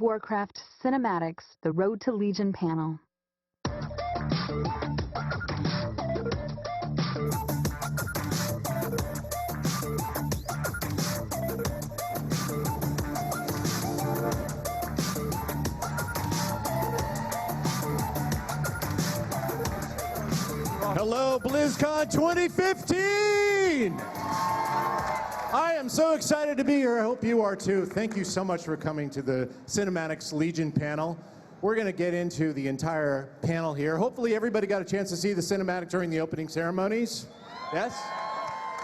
Warcraft Cinematics, The Road to Legion panel. Hello, BlizzCon 2015! I am so excited to be here. I hope you are too. Thank you so much for coming to the Cinematics Legion panel. We're going to get into the entire panel here. Hopefully everybody got a chance to see the cinematic during the opening ceremonies. Yes?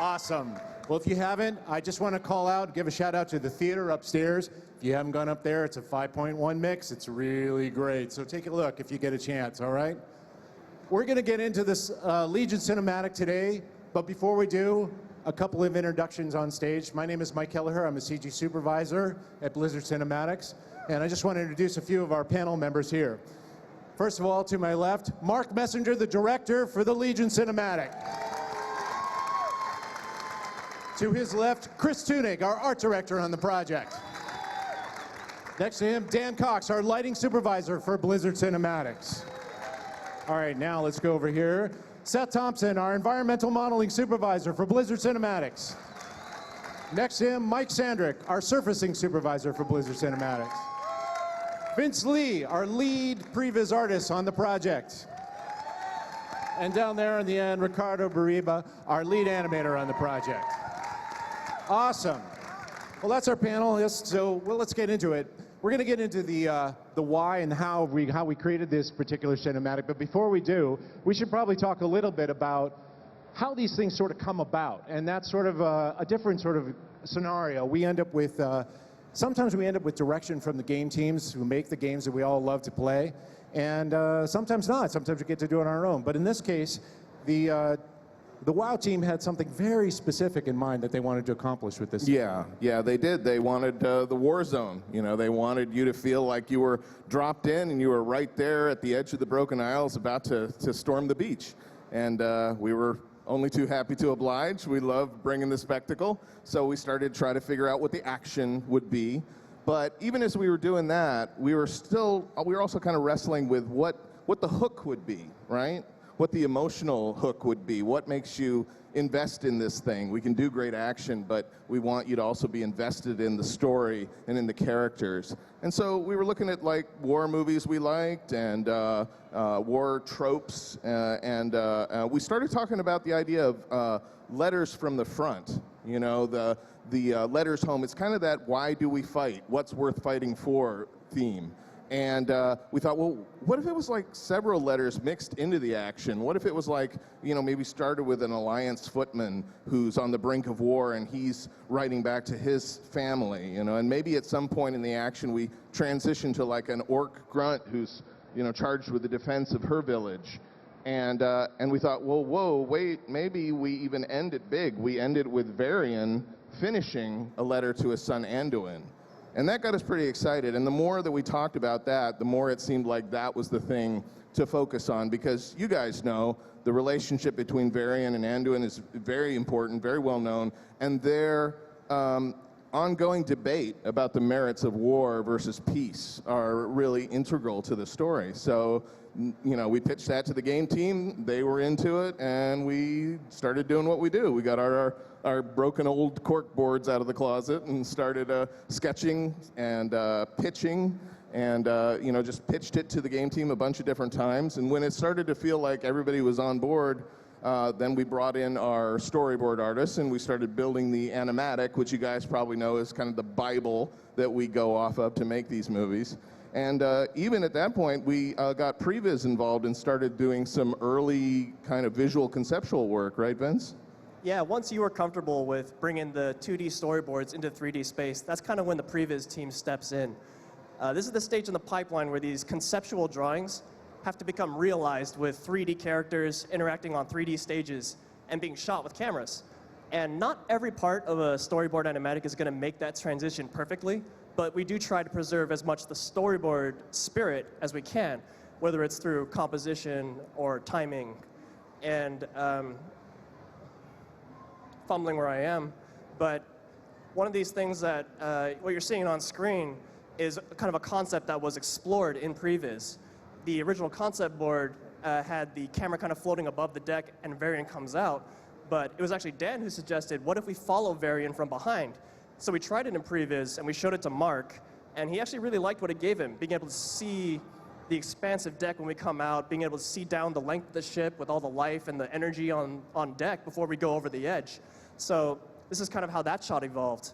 Awesome. Well, if you haven't, I just want to call out, give a shout out to the theater upstairs. If you haven't gone up there, it's a 5.1 mix. It's really great. So take a look if you get a chance, all right? We're going to get into this Legion cinematic today, but before we do, a couple of introductions on stage. My name is Mike Kelleher. I'm a CG supervisor at Blizzard Cinematics, and I just want to introduce a few of our panel members here. First of all, to my left, Mark Messenger, the director for the Legion cinematic. To his left, Chris Tunig, our art director on the project. Next to him, Dan Cox, our lighting supervisor for Blizzard Cinematics. All right, now let's go over here. Seth Thompson, our environmental modeling supervisor for Blizzard Cinematics. Next to him, Mike Sandrick, our surfacing supervisor for Blizzard Cinematics. Vince Lee, our lead previz artist on the project. And down there in the end, Ricardo Bariba, our lead animator on the project. Awesome. Well, that's our panel. So let's get into it. We're going to get into the why and how we created this particular cinematic. But before we do, we should probably talk a little bit about how these things sort of come about. And that's sort of a different sort of scenario. We end up with, sometimes we end up with direction from the game teams who make the games that we all love to play. And sometimes not. Sometimes we get to do it on our own. But in this case, the WoW team had something very specific in mind that they wanted to accomplish with this. Yeah, they did. They wanted the war zone. You know, they wanted you to feel like you were dropped in and you were right there at the edge of the Broken Isles about to storm the beach. And we were only too happy to oblige. We loved bringing the spectacle. So we started to try to figure out what the action would be. But even as we were doing that, we were also kind of wrestling with what the hook would be, right? What the emotional hook would be, what makes you invest in this thing. We can do great action, but we want you to also be invested in the story and in the characters. And so we were looking at like war movies we liked and war tropes, and we started talking about the idea of letters from the front. You know, the letters home. It's kind of that why do we fight? What's worth fighting for theme. And we thought, well, what if it was like several letters mixed into the action? What if it was like, you know, maybe started with an Alliance footman who's on the brink of war and he's writing back to his family, you know, and maybe at some point in the action we transition to like an orc grunt who's, you know, charged with the defense of her village. And we thought, well, whoa, wait, maybe we even end it big. We end it with Varian finishing a letter to his son Anduin. And that got us pretty excited. And the more that we talked about that, the more it seemed like that was the thing to focus on. Because you guys know the relationship between Varian and Anduin is very important, very well known. And their ongoing debate about the merits of war versus peace are really integral to the story. So, you know, we pitched that to the game team. They were into it. And we started doing what we do. We got our broken old cork boards out of the closet and started sketching and pitching and you know, just pitched it to the game team a bunch of different times. And when it started to feel like everybody was on board, then we brought in our storyboard artists and we started building the animatic, which you guys probably know is kind of the Bible that we go off of to make these movies. And even at that point, we got previz involved and started doing some early kind of visual conceptual work, right, Vince? Yeah, once you were comfortable with bringing the 2D storyboards into 3D space, that's kind of when the previz team steps in. This is the stage in the pipeline where these conceptual drawings have to become realized with 3D characters interacting on 3D stages and being shot with cameras. And not every part of a storyboard animatic is going to make that transition perfectly, but we do try to preserve as much the storyboard spirit as we can, whether it's through composition or timing. And fumbling where I am, but one of these things that what you're seeing on screen is kind of a concept that was explored in previz. The original concept board had the camera kind of floating above the deck and Varian comes out, but it was actually Dan who suggested, what if we follow Varian from behind? So we tried it in previz and we showed it to Mark, and he actually really liked what it gave him, being able to see the expansive deck when we come out, being able to see down the length of the ship with all the life and the energy on deck before we go over the edge. So this is kind of how that shot evolved.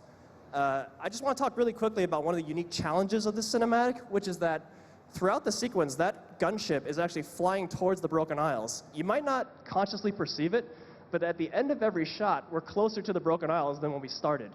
I just want to talk really quickly about one of the unique challenges of this cinematic, which is that throughout the sequence, that gunship is actually flying towards the Broken Isles. You might not consciously perceive it, but at the end of every shot, we're closer to the Broken Isles than when we started.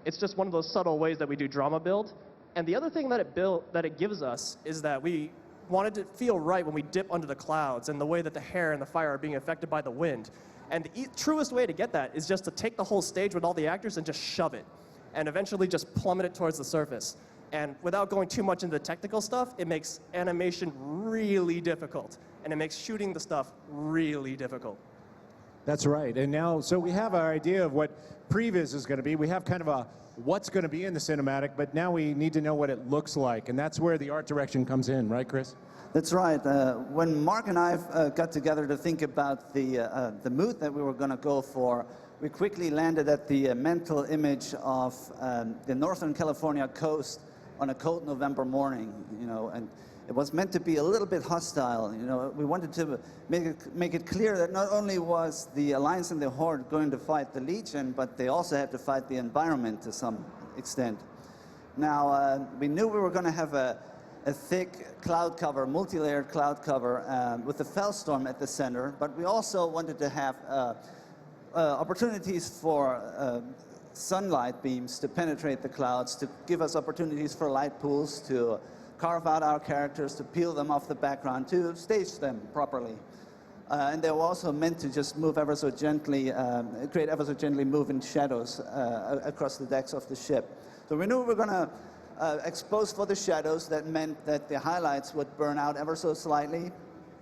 It's just one of those subtle ways that we do drama build. And the other thing that it gives us is that we wanted to feel right when we dip under the clouds and the way that the hair and the fire are being affected by the wind. And the truest way to get that is just to take the whole stage with all the actors and just shove it, and eventually just plummet it towards the surface. And without going too much into the technical stuff, it makes animation really difficult, and it makes shooting the stuff really difficult. That's right. And now, so we have our idea of what previz is going to be. We have kind of a what's going to be in the cinematic, but now we need to know what it looks like, and that's where the art direction comes in, right, Chris? That's right. When Mark and I got together to think about the mood that we were going to go for, we quickly landed at the mental image of the Northern California coast on a cold November morning, you know, and it was meant to be a little bit hostile. You know, we wanted to make it clear that not only was the Alliance and the Horde going to fight the Legion, but they also had to fight the environment to some extent. Now, we knew we were going to have a thick cloud cover, multi-layered cloud cover with the Fellstorm at the center, but we also wanted to have opportunities for sunlight beams to penetrate the clouds, to give us opportunities for light pools, to carve out our characters, to peel them off the background, to stage them properly. And they were also meant to just move ever so gently, create ever so gently moving shadows across the decks of the ship. So we knew we were going to expose for the shadows. That meant that the highlights would burn out ever so slightly.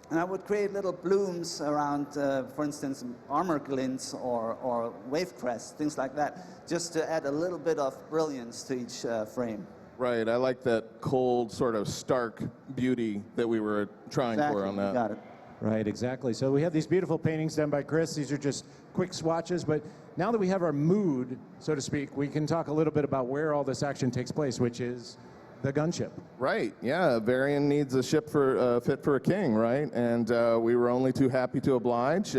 And I would create little blooms around, for instance, armor glints or wave crests, things like that, just to add a little bit of brilliance to each frame. Right, I like that cold, sort of stark beauty that we were trying for on that. Got it. Right, exactly. So we have these beautiful paintings done by Chris. These are just quick swatches, but now that we have our mood, so to speak, we can talk a little bit about where all this action takes place, which is the gunship. Right, yeah, Varian needs a ship fit for a king, right? And we were only too happy to oblige.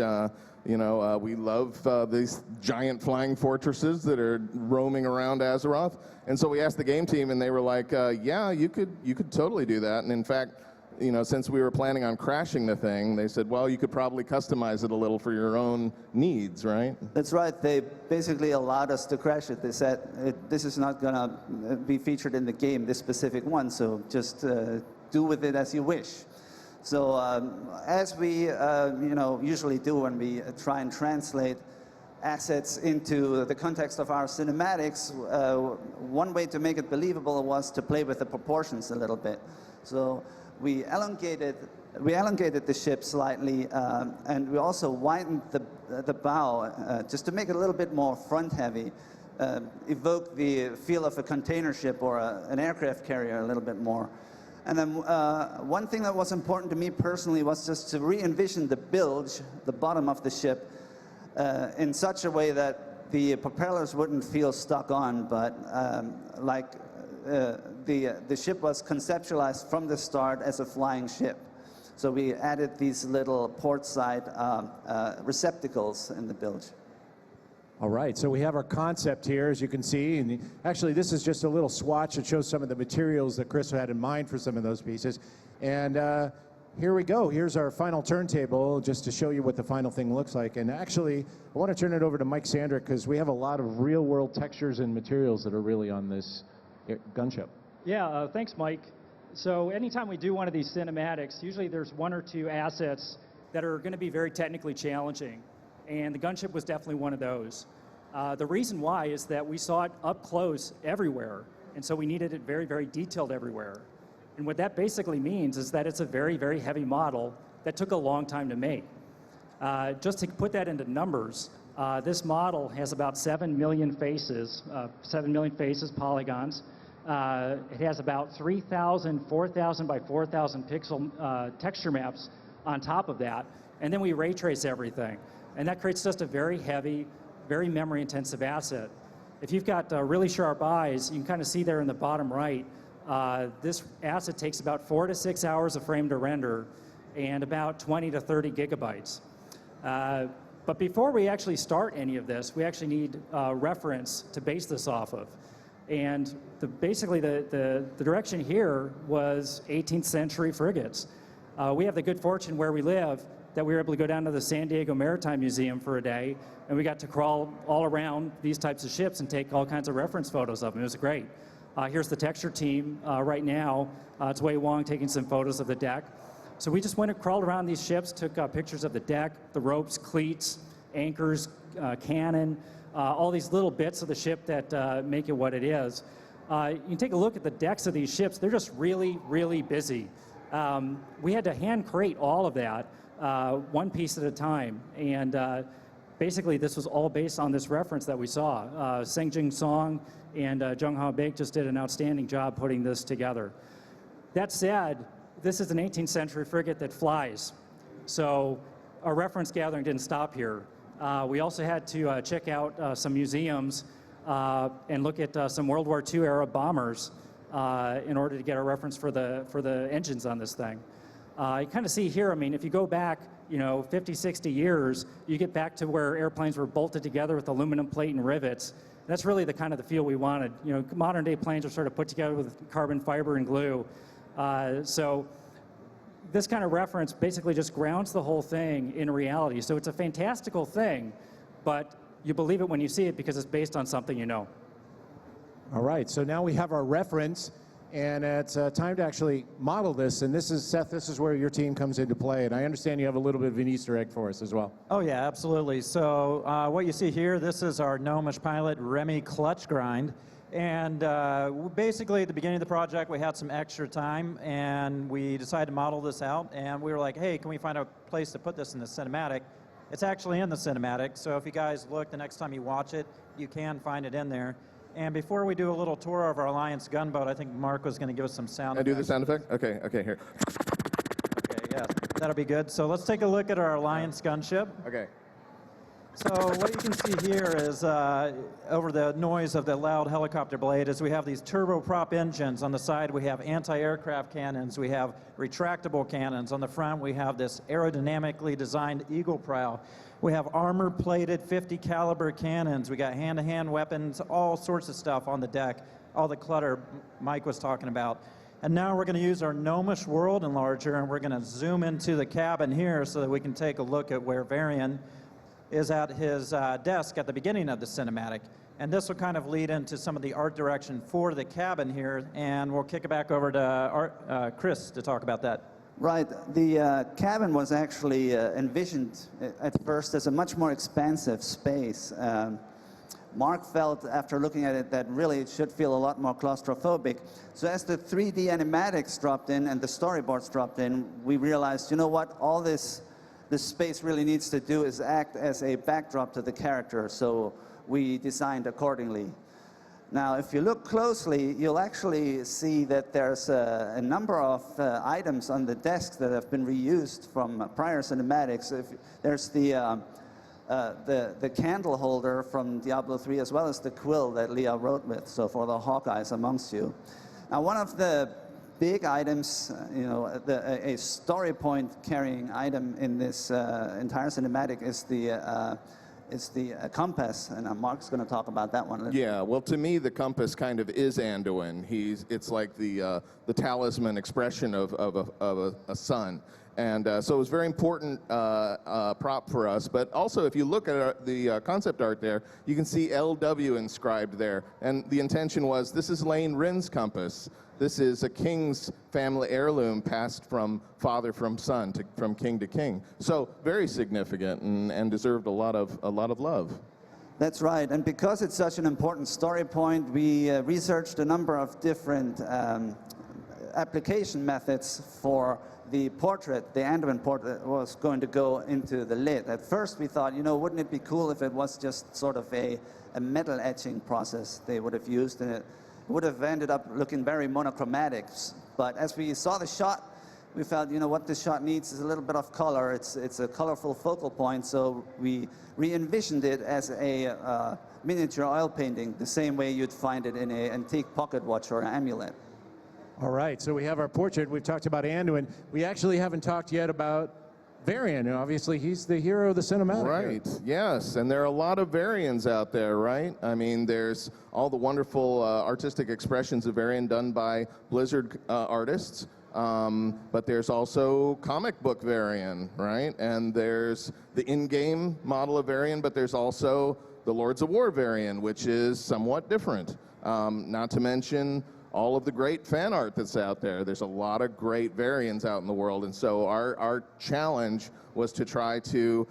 You know, we love these giant flying fortresses that are roaming around Azeroth. And so we asked the game team, and they were like, yeah, you could totally do that. And in fact, you know, since we were planning on crashing the thing, they said, well, you could probably customize it a little for your own needs, right? That's right. They basically allowed us to crash it. They said, this is not going to be featured in the game, this specific one, so just do with it as you wish. So as we you know, usually do when we try and translate assets into the context of our cinematics, one way to make it believable was to play with the proportions a little bit. So we elongated the ship slightly, and we also widened the bow just to make it a little bit more front-heavy, evoke the feel of a container ship or an aircraft carrier a little bit more. And then one thing that was important to me personally was just to re-envision the bilge, the bottom of the ship, in such a way that the propellers wouldn't feel stuck on, but like the ship was conceptualized from the start as a flying ship. So we added these little port side receptacles in the bilge. All right, so we have our concept here, as you can see. And actually, this is just a little swatch that shows some of the materials that Chris had in mind for some of those pieces. And here we go. Here's our final turntable, just to show you what the final thing looks like. And actually, I want to turn it over to Mike Sandrick, because we have a lot of real-world textures and materials that are really on this gunship. Yeah, thanks, Mike. So anytime we do one of these cinematics, usually there's one or two assets that are going to be very technically challenging. And the gunship was definitely one of those. The reason why is that we saw it up close everywhere, and so we needed it very, very detailed everywhere. And what that basically means is that it's a very, very heavy model that took a long time to make. Just to put that into numbers, this model has about 7 million faces, polygons. It has about 3,000, 4,000 by 4,000 pixel texture maps on top of that. And then we ray trace everything. And that creates just a very heavy, very memory intensive asset. If you've got really sharp eyes, you can kind of see there in the bottom right, this asset takes about 4 to 6 hours a frame to render and about 20 to 30 gigabytes. But before we actually start any of this, we actually need reference to base this off of. And basically the direction here was 18th century frigates. We have the good fortune where we live that we were able to go down to the San Diego Maritime Museum for a day, and we got to crawl all around these types of ships and take all kinds of reference photos of them. It was great. Here's the texture team right now. It's Wei Wong taking some photos of the deck. So we just went and crawled around these ships, took pictures of the deck, the ropes, cleats, anchors, cannon, all these little bits of the ship that make it what it is. You can take a look at the decks of these ships. They're just really, really busy. We had to hand crate all of that, one piece at a time. And basically, this was all based on this reference that we saw. Seng Jing Song and Jung Ha Baek just did an outstanding job putting this together. That said, this is an 18th century frigate that flies. So our reference gathering didn't stop here. We also had to check out some museums and look at some World War II era bombers in order to get a reference for the engines on this thing. You kind of see here, I mean, if you go back, 50, 60 years, you get back to where airplanes were bolted together with aluminum plate and rivets. That's really the kind of the feel we wanted. Modern day planes are sort of put together with carbon fiber and glue. So this kind of reference basically just grounds the whole thing in reality. So it's a fantastical thing, but you believe it when you see it because it's based on something you know. All right, so now we have our reference, and it's time to actually model this. And this is, Seth, this is where your team comes into play. And I understand you have a little bit of an Easter egg for us as well. Oh, yeah, absolutely. So what you see here, this is our gnomish pilot, Remy Clutch Grind. And basically, at the beginning of the project, we had some extra time, and we decided to model this out. And we were like, hey, can we find a place to put this in the cinematic? It's actually in the cinematic, so if you guys look the next time you watch it, you can find it in there. And before we do a little tour of our Alliance gunboat, I think Mark was going to give us some sound effects. I do the sound effect? Okay, here. Okay, yeah, that'll be good. So let's take a look at our Alliance gunship. Okay. So what you can see here is, over the noise of the loud helicopter blade, is we have these turboprop engines. On the side, we have anti-aircraft cannons. We have retractable cannons. On the front, we have this aerodynamically designed eagle prow. We have armor-plated 50 caliber cannons. We got hand-to-hand weapons, all sorts of stuff on the deck, all the clutter Mike was talking about. And now we're going to use our gnomish world enlarger, and we're going to zoom into the cabin here so that we can take a look at where Varian is at his desk at the beginning of the cinematic. And this will kind of lead into some of the art direction for the cabin here, and we'll kick it back over to Chris to talk about that. Right. The cabin was actually envisioned at first as a much more expansive space. Mark felt, after looking at it, that really it should feel a lot more claustrophobic. So as the 3D animatics dropped in and the storyboards dropped in, we realized, you know what, all this space really needs to do is act as a backdrop to the character, so we designed accordingly. Now, if you look closely, you'll actually see that there's a number of items on the desk that have been reused from prior cinematics. There's the candle holder from Diablo 3, as well as the quill that Leah wrote with, so for the Hawkeyes amongst you. Now, one of the big items, a story point carrying item in this entire cinematic is the compass, and Mark's going to talk about that one. Yeah, well, to me, the compass kind of is Anduin. It's like the talisman expression of a sun. And so it was a very important prop for us. But also, if you look at the concept art there, you can see LW inscribed there. And the intention was, this is Lane Wrynn's compass. This is a king's family heirloom passed from father from son, from king to king. So very significant and deserved a lot of love. That's right, and because it's such an important story point, we researched a number of different application methods for the portrait. The Anduin portrait was going to go into the lid. At first we thought, wouldn't it be cool if it was just sort of a metal etching process they would have used, and would have ended up looking very monochromatic. But as we saw the shot, we felt, you know, what this shot needs is a little bit of color. It's a colorful focal point, so we re-envisioned it as a miniature oil painting, the same way you'd find it in an antique pocket watch or an amulet. All right, so we have our portrait. We've talked about Anduin. We actually haven't talked yet about Varian, and obviously he's the hero of the cinematic. Right, yes, and there are a lot of Varians out there, right? I mean, there's all the wonderful artistic expressions of Varian done by Blizzard artists, but there's also comic book Varian, right? And there's the in-game model of Varian, but there's also the Lords of War Varian, which is somewhat different. Not to mention all of the great fan art that's out there. There's a lot of great Variants out in the world, and so our challenge was to try to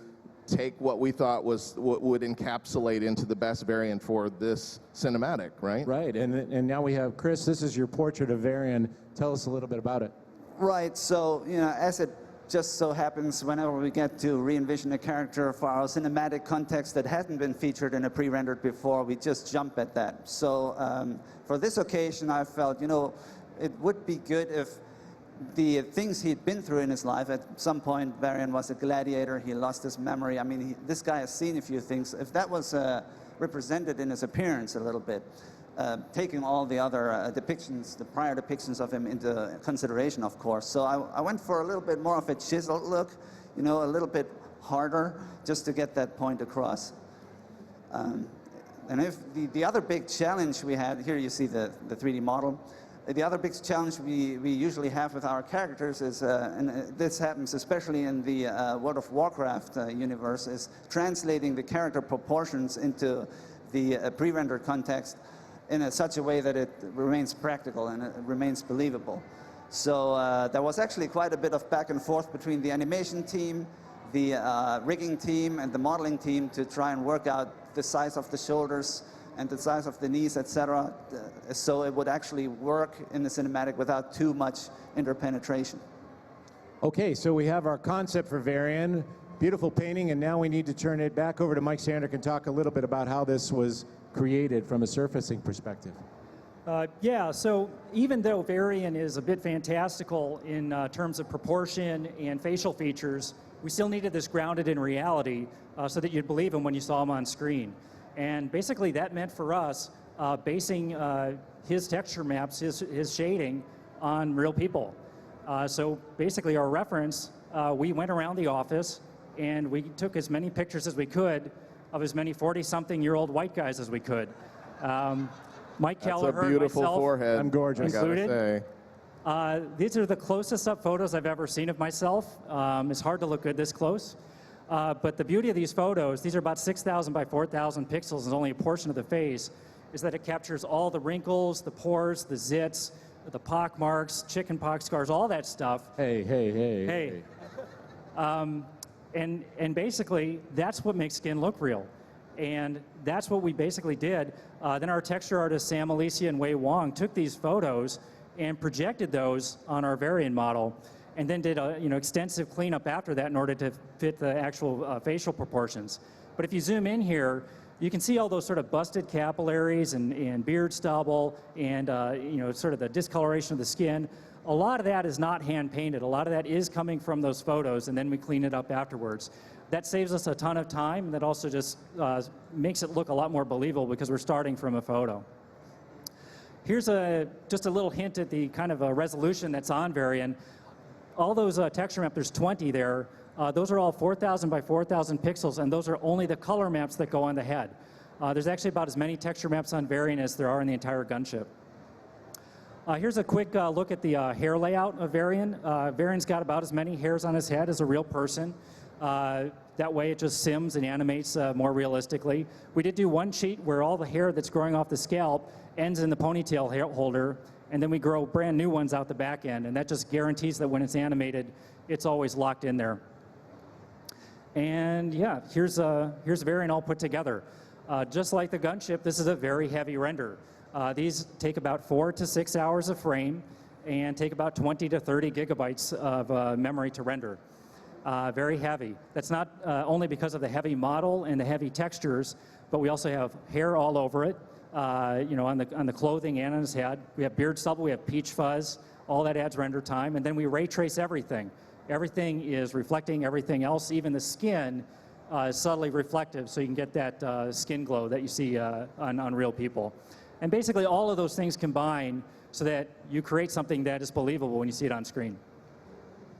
take what we thought was what would encapsulate into the best Variant for this cinematic, right? Right, and now we have Chris. This is your portrait of Varian. Tell us a little bit about it. Right, so, you know, as it just so happens, whenever we get to re-envision a character for our cinematic context that hadn't been featured in a pre-rendered before, we just jump at that. So for this occasion, I felt, you know, it would be good if the things he'd been through in his life, at some point, Varian was a gladiator, he lost his memory. I mean, this guy has seen a few things. If that was represented in his appearance a little bit, taking all the other depictions, the prior depictions of him into consideration, of course. So I went for a little bit more of a chiseled look, you know, a little bit harder, just to get that point across. And if the other big challenge we had, here you see the 3D model. The other big challenge we usually have with our characters is, and this happens especially in the World of Warcraft universe, is translating the character proportions into the pre-rendered context in such a way that it remains practical and it remains believable. So there was actually quite a bit of back and forth between the animation team, the rigging team, and the modeling team to try and work out the size of the shoulders and the size of the knees, etc., so it would actually work in the cinematic without too much interpenetration. Okay, so we have our concept for Varian, beautiful painting, and now we need to turn it back over to Mike Sandrick and talk a little bit about how this was created from a surfacing perspective. Yeah, so even though Varian is a bit fantastical in terms of proportion and facial features, we still needed this grounded in reality so that you'd believe him when you saw him on screen. And basically that meant for us basing his texture maps, his shading, on real people. So basically our reference, we went around the office and we took as many pictures as we could of as many 40-something-year-old white guys as we could. Mike Kelleher, That's a beautiful myself, forehead. I'm gorgeous. included. I gotta say. These are the closest up photos I've ever seen of myself. It's hard to look good this close. But the beauty of these photos, these are about 6,000 by 4,000 pixels, and only a portion of the face, is that it captures all the wrinkles, the pores, the zits, the pock marks, chicken pox scars, all that stuff. Hey. And basically, that's what makes skin look real. And that's what we basically did. Then our texture artist, Sam Alicia and Wei Wong, took these photos and projected those on our Varian model, and then did a extensive cleanup after that in order to fit the actual facial proportions. But if you zoom in here, you can see all those sort of busted capillaries and beard stubble and sort of the discoloration of the skin. A lot of that is not hand painted. A lot of that is coming from those photos, and then we clean it up afterwards. That saves us a ton of time, and that also just makes it look a lot more believable because we're starting from a photo. Here's just a little hint at the kind of a resolution that's on Varian. All those texture maps, there's 20 there. Those are all 4,000 by 4,000 pixels, and those are only the color maps that go on the head. There's actually about as many texture maps on Varian as there are in the entire gunship. Here's a quick look at the hair layout of Varian. Varian's got about as many hairs on his head as a real person. That way it just sims and animates more realistically. We did do one cheat where all the hair that's growing off the scalp ends in the ponytail hair holder, and then we grow brand new ones out the back end, and that just guarantees that when it's animated, it's always locked in there. And yeah, here's Varian all put together. Just like the gunship, this is a very heavy render. These take about 4 to 6 hours of frame and take about 20 to 30 gigabytes of memory to render. Very heavy. That's not only because of the heavy model and the heavy textures, but we also have hair all over it. on the clothing and on his head. We have beard stubble, we have peach fuzz. All that adds render time, and then we ray trace everything. Everything is reflecting everything else. Even the skin is subtly reflective, so you can get that skin glow that you see on real people. And basically, all of those things combine so that you create something that is believable when you see it on screen.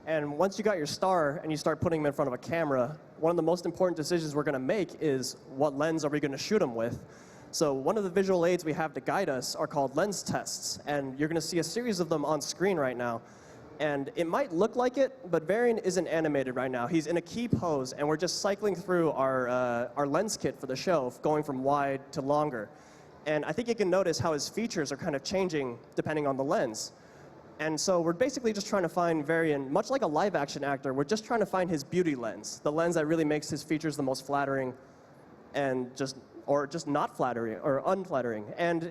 And once you got your star and you start putting them in front of a camera, one of the most important decisions we're going to make is what lens are we going to shoot them with. So one of the visual aids we have to guide us are called lens tests, and you're going to see a series of them on screen right now. And it might look like it, but Varian isn't animated right now. He's in a key pose, and we're just cycling through our lens kit for the show, going from wide to longer. And I think you can notice how his features are kind of changing depending on the lens. And so we're basically just trying to find Varian, much like a live-action actor, we're just trying to find his beauty lens, the lens that really makes his features the most flattering and just not flattering or unflattering. And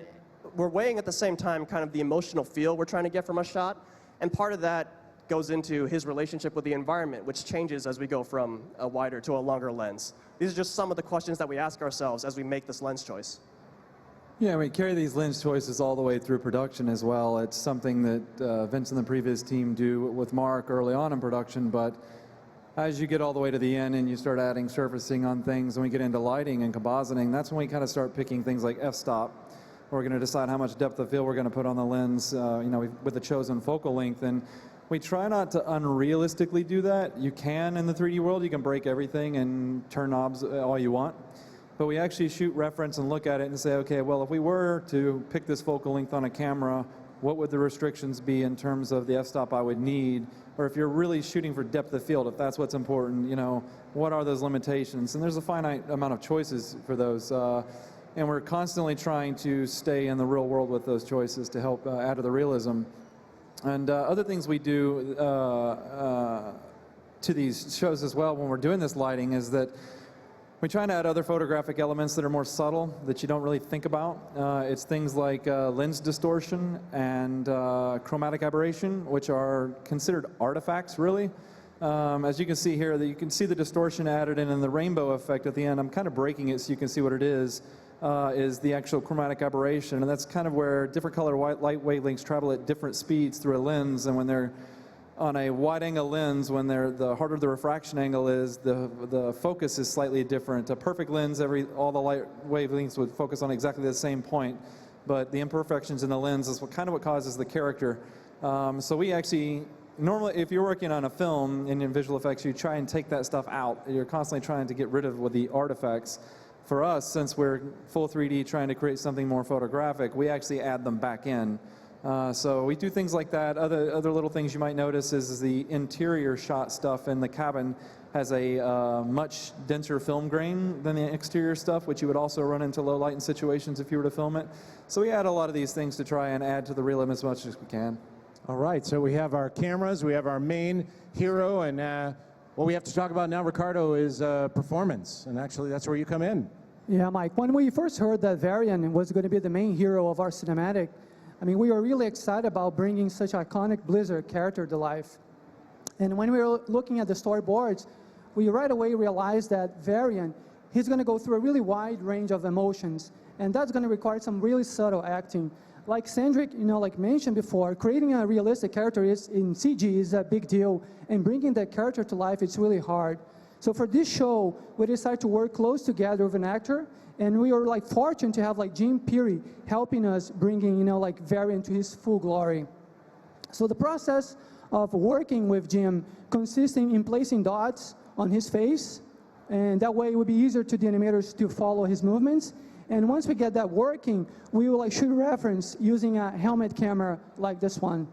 we're weighing at the same time kind of the emotional feel we're trying to get from a shot, and part of that goes into his relationship with the environment, which changes as we go from a wider to a longer lens. These are just some of the questions that we ask ourselves as we make this lens choice. Yeah, we carry these lens choices all the way through production as well. It's something that Vince and the previz team do with Mark early on in production, but as you get all the way to the end and you start adding surfacing on things, and we get into lighting and compositing, that's when we kind of start picking things like f-stop. We're going to decide how much depth of field we're going to put on the lens, with the chosen focal length. And we try not to unrealistically do that. You can in the 3D world, you can break everything and turn knobs all you want. But we actually shoot reference and look at it and say, okay, well, if we were to pick this focal length on a camera, what would the restrictions be in terms of the f-stop I would need? Or if you're really shooting for depth of field, if that's what's important, what are those limitations? And there's a finite amount of choices for those. And we're constantly trying to stay in the real world with those choices to help add to the realism. And other things we do to these shows as well when we're doing this lighting is that we try to add other photographic elements that are more subtle, that you don't really think about. It's things like lens distortion and chromatic aberration, which are considered artifacts, really. As you can see here, you can see the distortion added in and the rainbow effect at the end. I'm kind of breaking it so you can see what it is the actual chromatic aberration. And that's kind of where different color light wavelengths travel at different speeds through a lens, and when they're on a wide-angle lens, when the harder the refraction angle is, the focus is slightly different. A perfect lens, all the light wavelengths would focus on exactly the same point, but the imperfections in the lens is what causes the character. So we actually, normally, if you're working on a film and in visual effects, you try and take that stuff out. You're constantly trying to get rid of the artifacts. For us, since we're full 3D trying to create something more photographic, we actually add them back in. So we do things like that. Other little things you might notice is the interior shot stuff in the cabin has a much denser film grain than the exterior stuff, which you would also run into low light in situations if you were to film it. So we add a lot of these things to try and add to the realism as much as we can. All right, so we have our cameras, we have our main hero, and what we have to talk about now, Ricardo, is performance. And actually, that's where you come in. Yeah, Mike, when we first heard that Varian was going to be the main hero of our cinematic, we were really excited about bringing such iconic Blizzard character to life. And when we were looking at the storyboards, we right away realized that Varian, he's going to go through a really wide range of emotions, and that's going to require some really subtle acting. Like Sandrick, mentioned before, creating a realistic character in CG is a big deal, and bringing that character to life, it's really hard. So for this show, we decided to work close together with an actor, and we were fortunate to have Jim Peary helping us bringing Varian to his full glory. So the process of working with Jim consisting in placing dots on his face, and that way it would be easier to the animators to follow his movements. And once we get that working, we will shoot reference using a helmet camera like this one.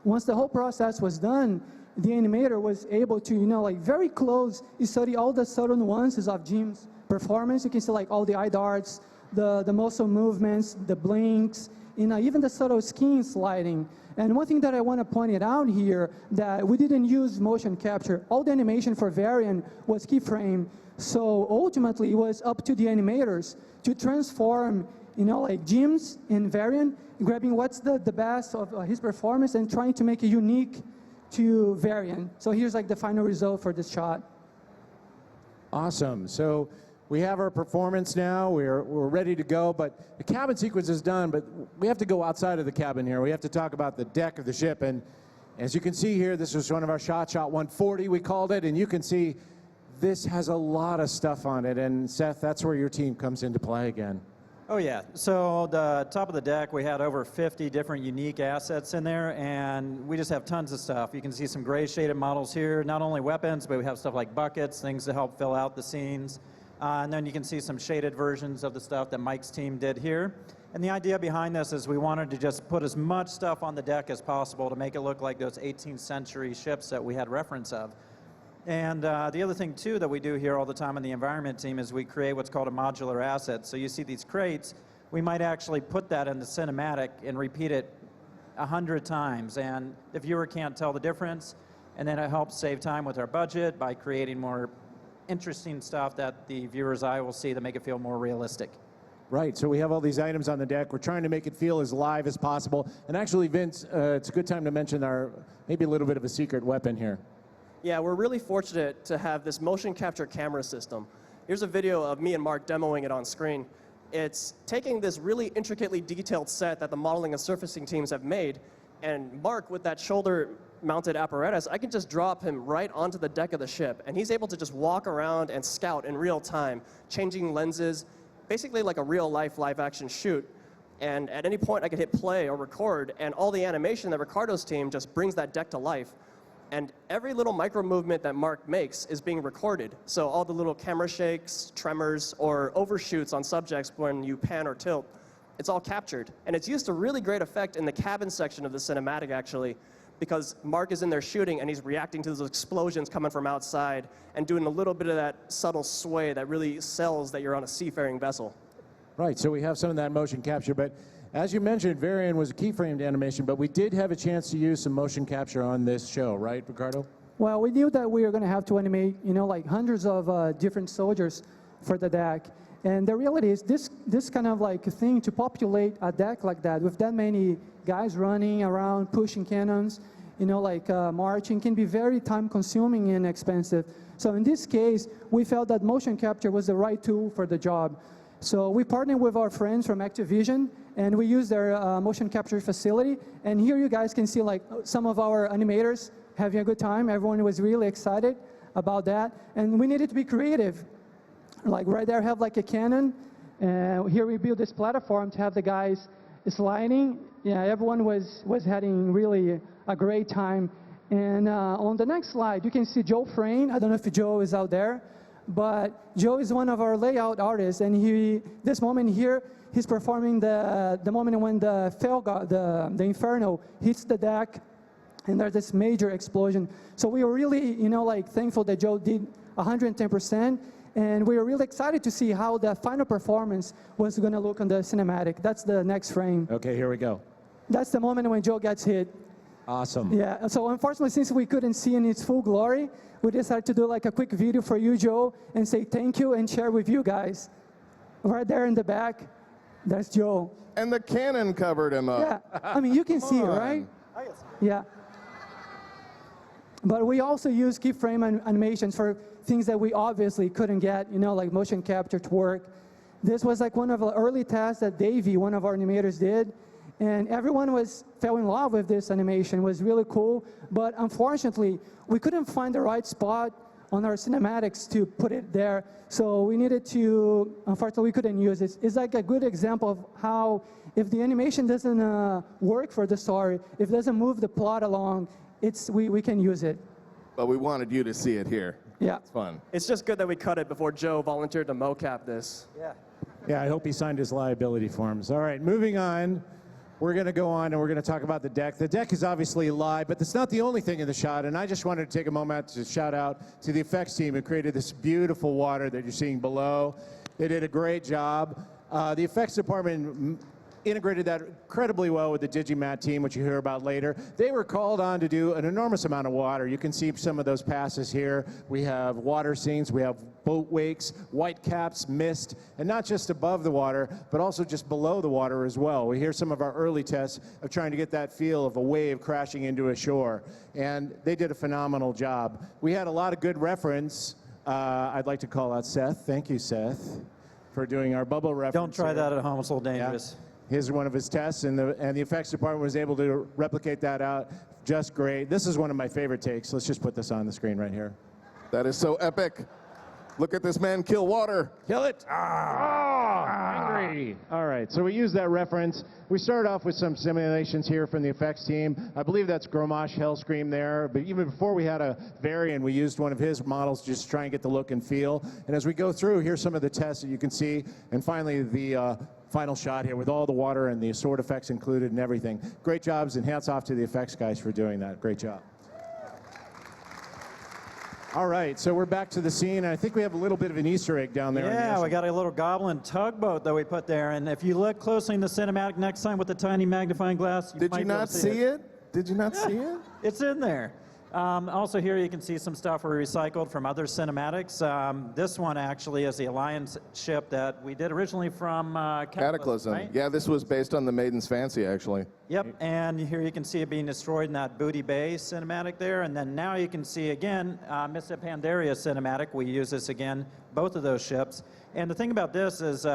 Once the whole process was done, the animator was able to, very close, study all the subtle nuances of Jim's performance. You can see all the eye darts, the muscle movements, the blinks, even the subtle skin sliding. And one thing that I want to point it out here, that we didn't use motion capture. All the animation for Varian was keyframe. So ultimately, it was up to the animators to transform, Jim's and Varian, grabbing what's the best of his performance and trying to make it unique to Varian. So here's the final result for this shot. Awesome. So We have our performance now. We're ready to go, but the cabin sequence is done, but we have to go outside of the cabin here. We have to talk about the deck of the ship, and as you can see here, this was one of our shot 140, we called it, and you can see this has a lot of stuff on it, and Seth, that's where your team comes into play again. Oh yeah, so the top of the deck, we had over 50 different unique assets in there, and we just have tons of stuff. You can see some gray shaded models here, not only weapons, but we have stuff like buckets, things to help fill out the scenes. And then you can see some shaded versions of the stuff that Mike's team did here. And the idea behind this is we wanted to just put as much stuff on the deck as possible to make it look like those 18th century ships that we had reference of. And the other thing, too, that we do here all the time in the environment team is we create what's called a modular asset. So you see these crates, we might actually put that in the cinematic and repeat it 100 times. And the viewer can't tell the difference. And then it helps save time with our budget by creating more interesting stuff that the viewer's eye will see to make it feel more realistic. Right, so we have all these items on the deck. We're trying to make it feel as live as possible. And actually, Vince, it's a good time to mention our maybe a little bit of a secret weapon here. Yeah, we're really fortunate to have this motion capture camera system. Here's a video of me and Mark demoing it on screen. It's taking this really intricately detailed set that the modeling and surfacing teams have made, and Mark, with that shoulder-mounted apparatus, I can just drop him right onto the deck of the ship, and he's able to just walk around and scout in real time, changing lenses, basically like a real-life live-action shoot. And at any point, I could hit play or record, and all the animation that Ricardo's team just brings that deck to life. And every little micro movement that Mark makes is being recorded. So all the little camera shakes, tremors, or overshoots on subjects when you pan or tilt, it's all captured. And it's used to really great effect in the cabin section of the cinematic, actually, because Mark is in there shooting and he's reacting to those explosions coming from outside and doing a little bit of that subtle sway that really sells that you're on a seafaring vessel. Right, so we have some of that motion capture, but as you mentioned, Varian was a keyframed animation, but we did have a chance to use some motion capture on this show, right, Ricardo? Well, we knew that we were going to have to animate, like hundreds of different soldiers for the deck. And the reality is this kind of like thing to populate a deck like that with that many guys running around, pushing cannons, marching can be very time consuming and expensive. So in this case, we felt that motion capture was the right tool for the job. So we partnered with our friends from Activision, and we used their motion capture facility. And here you guys can see like some of our animators having a good time. Everyone was really excited about that. And we needed to be creative. Like right there, have like a cannon. Here we built this platform to have the guys sliding. Yeah, everyone was having really a great time. And on the next slide, you can see Joe Frayne. I don't know if Joe is out there. But Joe is one of our layout artists, and this moment here, he's performing the moment when the Inferno hits the deck, and there's this major explosion. So we were really, thankful that Joe did 110%, and we were really excited to see how the final performance was going to look on the cinematic. That's the next frame. Okay, here we go. That's the moment when Joe gets hit. Awesome. Yeah, so unfortunately, since we couldn't see in its full glory, we decided to do like a quick video for you, Joe, and say thank you and share with you guys. Right there in the back, that's Joe. And the cannon covered him up. Yeah, I mean, you can see it, right? Yeah. But we also use keyframe animations for things that we obviously couldn't get, like motion capture to work. This was like one of the early tasks that Davey, one of our animators, did. And everyone fell in love with this animation. It was really cool. But unfortunately, we couldn't find the right spot on our cinematics to put it there. So we needed to, unfortunately, we couldn't use it. It's like a good example of how if the animation doesn't work for the story, if it doesn't move the plot along, we can use it. But we wanted you to see it here. Yeah. It's fun. It's just good that we cut it before Joe volunteered to mocap this. Yeah. Yeah, I hope he signed his liability forms. All right, moving on. We're going to go on and we're going to talk about the deck. The deck is obviously live, but that's not the only thing in the shot. And I just wanted to take a moment to shout out to the effects team who created this beautiful water that you're seeing below. They did a great job. The effects department integrated that incredibly well with the Digimat team, which you hear about later. They were called on to do an enormous amount of water. You can see some of those passes here. We have water scenes, we have boat wakes, white caps, mist, and not just above the water, but also just below the water as well. We hear some of our early tests of trying to get that feel of a wave crashing into a shore, and they did a phenomenal job. We had a lot of good reference I'd like to call out Seth. Thank you, Seth, for doing our bubble reference. Don't try here. that at home, it's a little dangerous. Yeah. Here's one of his tests, and the effects department was able to replicate that out just great. This is one of my favorite takes. Let's just put this on the screen right here. That is so epic. Look at this man kill water. Kill it. Angry. All right, so we use that reference. We started off with some simulations here from the effects team. I believe that's Gromosh Hellscream there, but even before we had a Varian, we used one of his models just to try and get the look and feel. And as we go through, here's some of the tests that you can see. And finally, the final shot here with all the water and the sword effects included and everything. Great jobs, and hats off to the effects guys for doing that. Great job. All right, so we're back to the scene, and I think we have a little bit of an Easter egg down there. Yeah, we got a little goblin tugboat that we put there, and if you look closely in the cinematic next time with the tiny magnifying glass, Did you not see it? Did you not see it? It's in there. Also here you can see some stuff we recycled from other cinematics. This one actually is the Alliance ship that we did originally from Cataclysm. right? Yeah, this was based on the Maiden's Fancy, actually. Yep, and here you can see it being destroyed in that Booty Bay cinematic there, and then now you can see again, Missa Pandaria cinematic, we use this again, both of those ships. And the thing about this is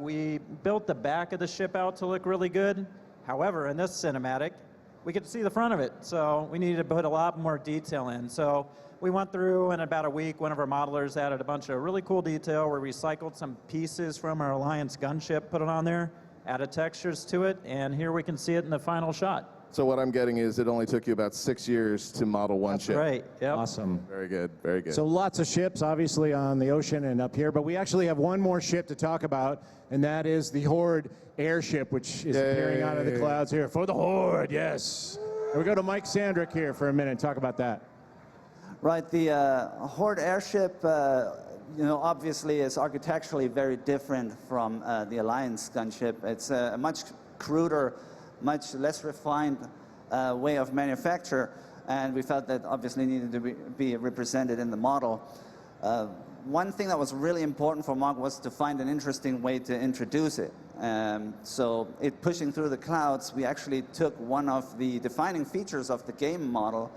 we built the back of the ship out to look really good. However, in this cinematic, we get to see the front of it, so we needed to put a lot more detail in. So we went through, in about a week, one of our modelers added a bunch of really cool detail. We recycled some pieces from our Alliance gunship, put it on there, added textures to it, and here we can see it in the final shot. So what I'm getting is it only took you about 6 years to model one ship. Right, yep. Awesome. Very good, very good. So lots of ships, obviously, on the ocean and up here, but we actually have one more ship to talk about, and that is the Horde airship, which is appearing out of the clouds here. For the Horde, yes. And we go to Mike Sandrick here for a minute and talk about that. Right, the Horde airship, obviously is architecturally very different from the Alliance gunship. It's a much cruder, much less refined way of manufacture, and we felt that obviously needed to be represented in the model. One thing that was really important for Mark was to find an interesting way to introduce it. So it pushing through the clouds, we actually took one of the defining features of the game model,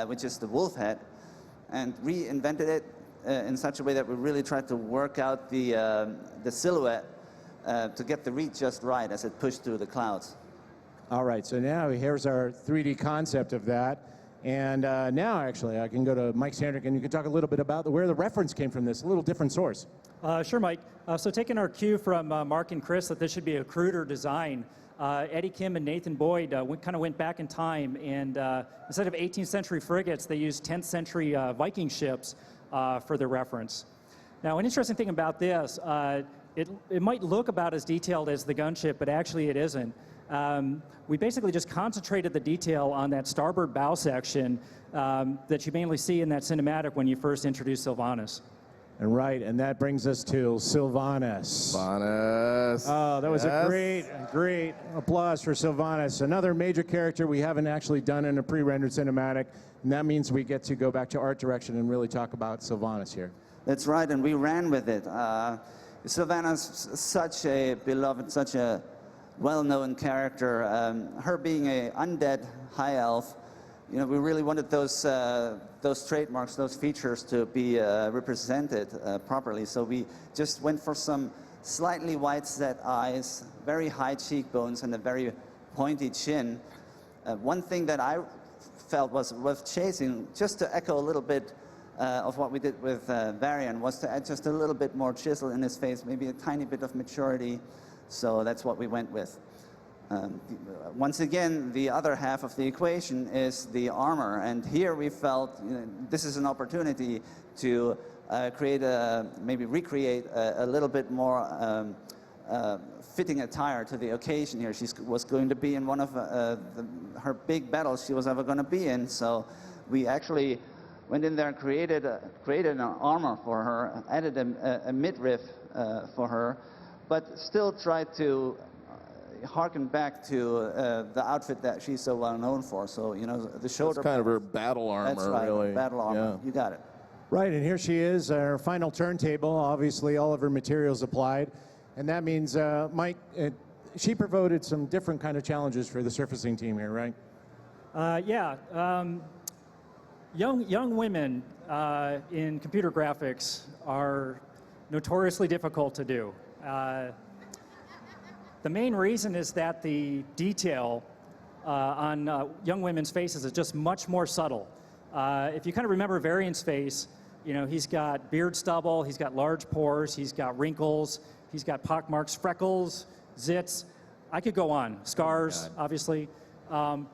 which is the wolf head, and reinvented it in such a way that we really tried to work out the silhouette to get the read just right as it pushed through the clouds. All right, so now here's our 3D concept of that. And now, actually, I can go to Mike Sandrick, and you can talk a little bit about where the reference came from this, a little different source. Sure, Mike. So taking our cue from Mark and Chris that this should be a cruder design, Eddie Kim and Nathan Boyd kind of went back in time, and instead of 18th century frigates, they used 10th century Viking ships for their reference. Now, an interesting thing about this, it might look about as detailed as the gunship, but actually it isn't. We basically just concentrated the detail on that starboard bow section that you mainly see in that cinematic when you first introduce Sylvanas. And right, and that brings us to Sylvanas. Sylvanas. Oh, that was Yes. a great applause for Sylvanas. Another major character we haven't actually done in a pre-rendered cinematic, and that means we get to go back to art direction and really talk about Sylvanas here. That's right, and we ran with it. Sylvanas, such a beloved, such a well-known character. Her being an undead high elf, we really wanted those trademarks, those features to be represented properly. So we just went for some slightly wide-set eyes, very high cheekbones, and a very pointy chin. One thing that I felt was worth chasing, just to echo a little bit of what we did with Varian, was to add just a little bit more chisel in his face, maybe a tiny bit of maturity. So that's what we went with. Once again, the other half of the equation is the armor. And here we felt this is an opportunity to maybe recreate a little bit more fitting attire to the occasion here. She was going to be in one of her big battles she was ever going to be in. So we actually went in there and created an armor for her, added a midriff for her, but still tried to harken back to the outfit that she's so well known for. So, the shoulder. That's kind of her battle armor, That's right, really. battle armor. Yeah. You got it. Right, and here she is, her final turntable. Obviously, all of her materials applied. And that means, Mike, she provided some different kind of challenges for the surfacing team here, right? Yeah. Young women in computer graphics are notoriously difficult to do. The main reason is that the detail on young women's faces is just much more subtle. If you kind of remember Varian's face, you know, he's got beard stubble, he's got large pores, he's got wrinkles, he's got pockmarks, freckles, zits. I could go on. Scars, obviously.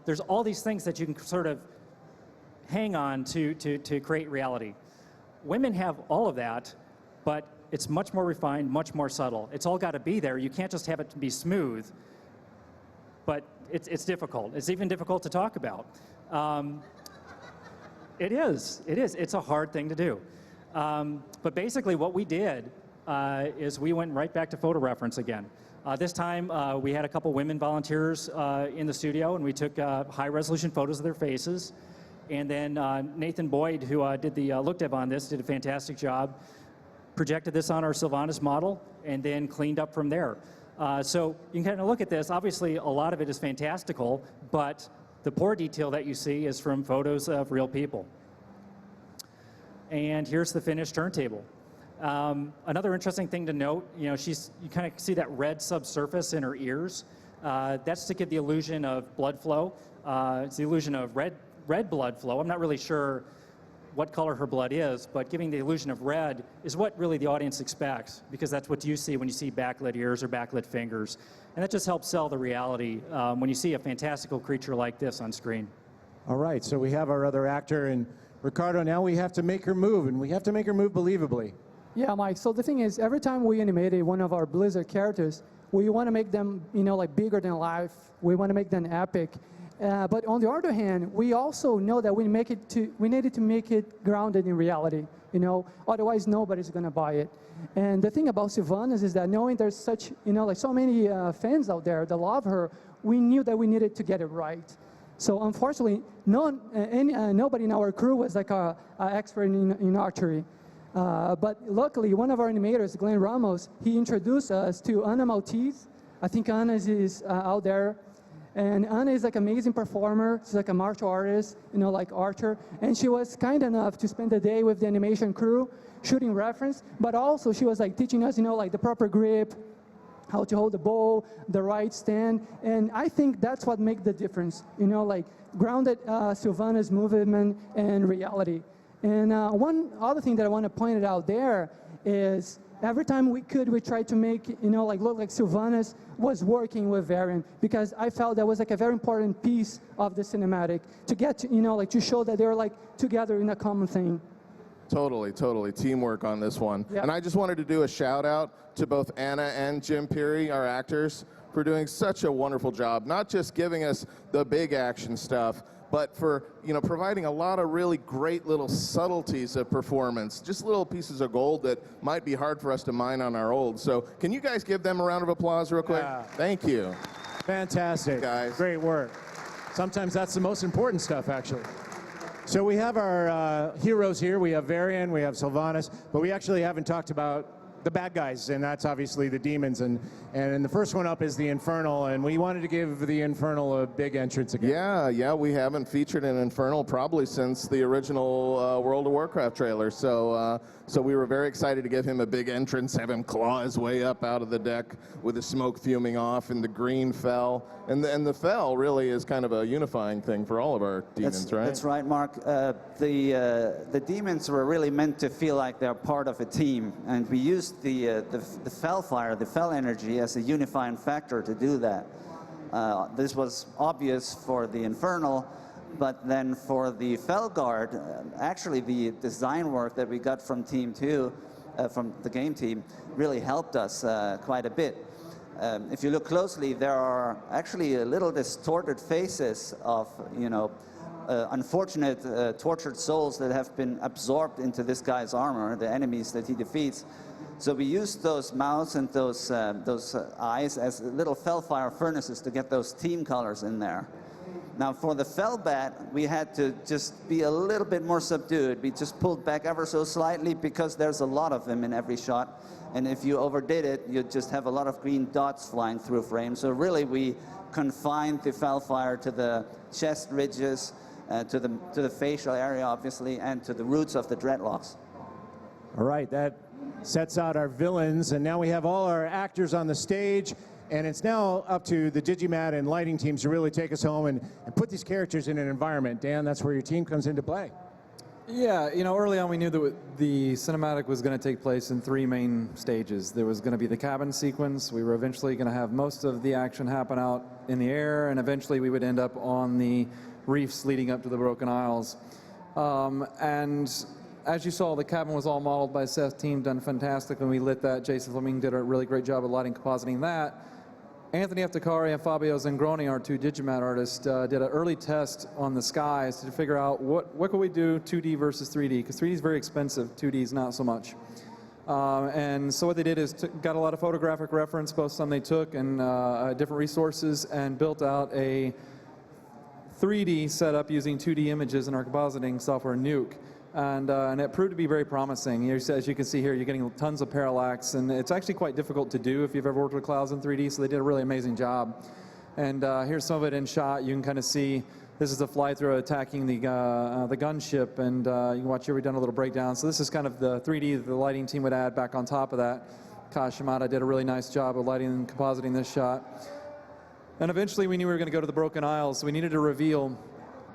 There's all these things that you can sort of hang on to create reality. Women have all of that, but it's much more refined, much more subtle. It's all got to be there. You can't just have it to be smooth, but it's difficult. It's even difficult to talk about. It is. It's a hard thing to do. But basically what we did is we went right back to photo reference again. This time we had a couple women volunteers in the studio, and we took high-resolution photos of their faces. And then Nathan Boyd, who did the look dev on this, did a fantastic job. Projected this on our Sylvanas model, and then cleaned up from there. So you can kind of look at this. Obviously, a lot of it is fantastical, but the poor detail that you see is from photos of real people. And here's the finished turntable. Another interesting thing to note, you know, you kind of see that red subsurface in her ears. That's to give the illusion of blood flow. It's the illusion of red blood flow. I'm not really sure what color her blood is, but giving the illusion of red is what really the audience expects, because that's what you see when you see backlit ears or backlit fingers. And that just helps sell the reality when you see a fantastical creature like this on screen. All right, so we have our other actor, and Ricardo, now we have to make her move, and we have to make her move believably. Yeah, Mike, so the thing is, every time we animated one of our Blizzard characters, we want to make them, you know, like bigger than life. We want to make them epic. But on the other hand, we also know that we needed to make it grounded in reality, you know, otherwise nobody's going to buy it. And the thing about Sylvanas is that knowing there's such, you know, like so many fans out there that love her, we knew that we needed to get it right. So unfortunately, nobody in our crew was like an expert in archery. But luckily, one of our animators, Glenn Ramos, he introduced us to Anna Maltese. I think Anna is out there. And Anna is like an amazing performer. She's like a martial artist, you know, like archer. And she was kind enough to spend the day with the animation crew, shooting reference. But also she was like teaching us, you know, like the proper grip, how to hold the bow, the right stand. And I think that's what makes the difference, you know, like grounded Sylvanas movement and reality. And one other thing that I want to point out there is every time we tried to make, you know, like look like Sylvanas was working with Varian, because I felt that was like a very important piece of the cinematic to get, you know, like to show that they were like together in a common thing. Totally, totally. Teamwork on this one. Yeah. And I just wanted to do a shout out to both Anna and Jim Peary, our actors, for doing such a wonderful job, not just giving us the big action stuff, but for, you know, providing a lot of really great little subtleties of performance, just little pieces of gold that might be hard for us to mine on our old. So can you guys give them a round of applause real quick? Yeah. Thank you. Fantastic. Guys. Great work. Sometimes that's the most important stuff, actually. So we have our heroes here. We have Varian, we have Sylvanas, but we actually haven't talked about the bad guys, and that's obviously the demons. And the first one up is the Infernal, and we wanted to give the Infernal a big entrance again. Yeah, we haven't featured an Infernal probably since the original World of Warcraft trailer. So we were very excited to give him a big entrance, have him claw his way up out of the deck with the smoke fuming off, and the green fell. And the fell really is kind of a unifying thing for all of our demons, right? That's right, Mark. The demons were really meant to feel like they're part of a team, and we used the fell fire, the fell energy, as a unifying factor to do that. This was obvious for the Infernal, but then for the Fell Guard, actually the design work that we got from Team 2, from the game team, really helped us quite a bit. If you look closely, there are actually little distorted faces of, you know, unfortunate tortured souls that have been absorbed into this guy's armor, the enemies that he defeats. So we used those mouths and those eyes as little fellfire furnaces to get those team colors in there. Now for the Fellbat, we had to just be a little bit more subdued. We just pulled back ever so slightly because there's a lot of them in every shot. And if you overdid it, you'd just have a lot of green dots flying through frame. So really we confined the Fellfire to the chest ridges, to the facial area, obviously, and to the roots of the dreadlocks. All right, that sets out our villains, and now we have all our actors on the stage, and it's now up to the Digimat and lighting teams to really take us home and put these characters in an environment. Dan, that's where your team comes into play. Yeah, you know, early on we knew that the cinematic was going to take place in 3 main stages. There was going to be the cabin sequence. We were eventually going to have most of the action happen out in the air, and eventually we would end up on the reefs leading up to the Broken Isles. And as you saw, the cabin was all modeled by Seth's team, done fantastic when we lit that. Jason Fleming did a really great job of lighting, compositing that. Anthony Efticari and Fabio Zangroni, our 2 Digimat artists, did an early test on the skies to figure out what could we do 2D versus 3D, because 3D is very expensive, 2D is not so much. And so what they did is got a lot of photographic reference, both some they took and different resources, and built out a 3D setup using 2D images in our compositing software, Nuke. And it proved to be very promising. As you can see here, you're getting tons of parallax, and it's actually quite difficult to do if you've ever worked with clouds in 3D, so they did a really amazing job. And here's some of it in shot. You can kind of see this is the fly-through attacking the gunship, and you can watch here we've done a little breakdown. So this is kind of the 3D that the lighting team would add back on top of that. Kaz Shimada did a really nice job of lighting and compositing this shot. And eventually we knew we were going to go to the Broken Isles, so we needed to reveal.